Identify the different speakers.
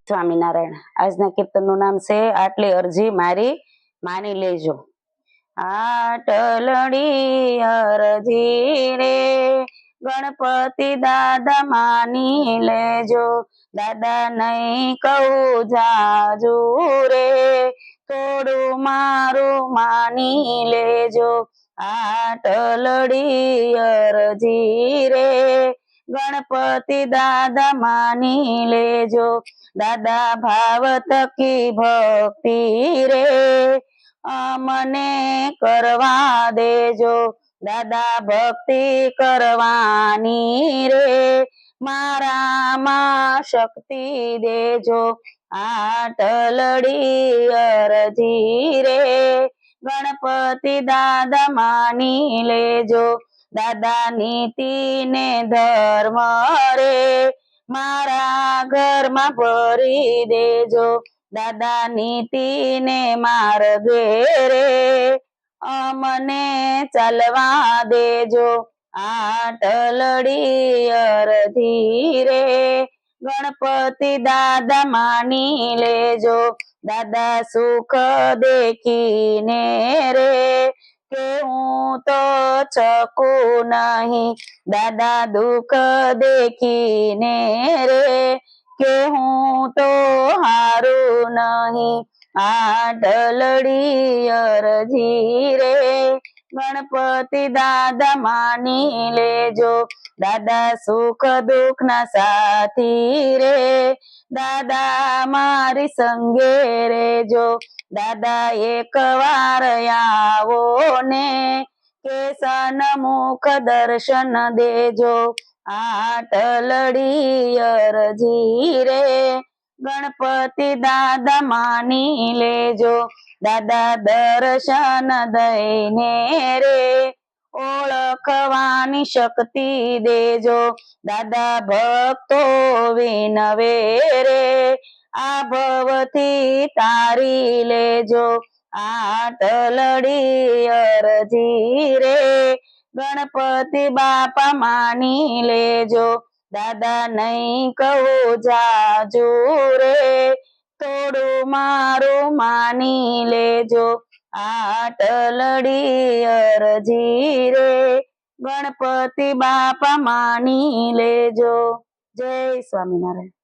Speaker 1: સ્વામિનારાયણ। આજના કીર્તનનું નામ છે આટલી અરજી મારી માની લેજો। આટલડી અરજી રે ગણપતિ દાદા માની લેજો, દાદા નહીં કહું જાજુ રે થોડું મારું માની લેજો। આટલડી અરજી રે ગણપતિ દાદા માની લેજો, દાદા ભાવ થકી ભક્તિ રે મને કરવા દેજો, દાદા ભક્તિ કરવાની રે મારામાં શક્તિ દેજો। આટલડી અરજી રે ગણપતિ દાદા માની લેજો, દાદા નીતિ ને ધર્મ રે મારા ઘરમાં ભરી દેજો, દાદા નીતિ ને માર્ગે રે મને ચાલવા દેજો। આટલડી અરજી રે ગણપતિ દાદા માની લેજો, દાદા સુખ દેખીને રે કે હું તો ચકું નહીં, દાદા દુઃખ દેખીને રે કે હું તો હારું નહીં। આટલડી અરજી રે ગણપતિ દાદા માની લેજો, દાદા સુખ દુઃખ ના સાથી રે દાદા મારી સંગે રેજો, દાદા એક વાર આવો ને કે સન્મુખ દર્શન દેજો। આટલડી અરજી રે ગણપતિ દાદા માની લેજો, દાદા દર્શન દઈને રે ઓળખવાની શક્તિ દેજો, દાદા ભક્તો વિનવે રે આ ભવથી તારી લેજો। આટલડી અરજી રે ગણપતિ બાપા માની લેજો, દાદા નહીં કહું જાજુ રે થોડું મારું માની લેજો। આટલડી અરજી રે ગણપતિ બાપા માની લેજો। જય સ્વામિનારાયણ।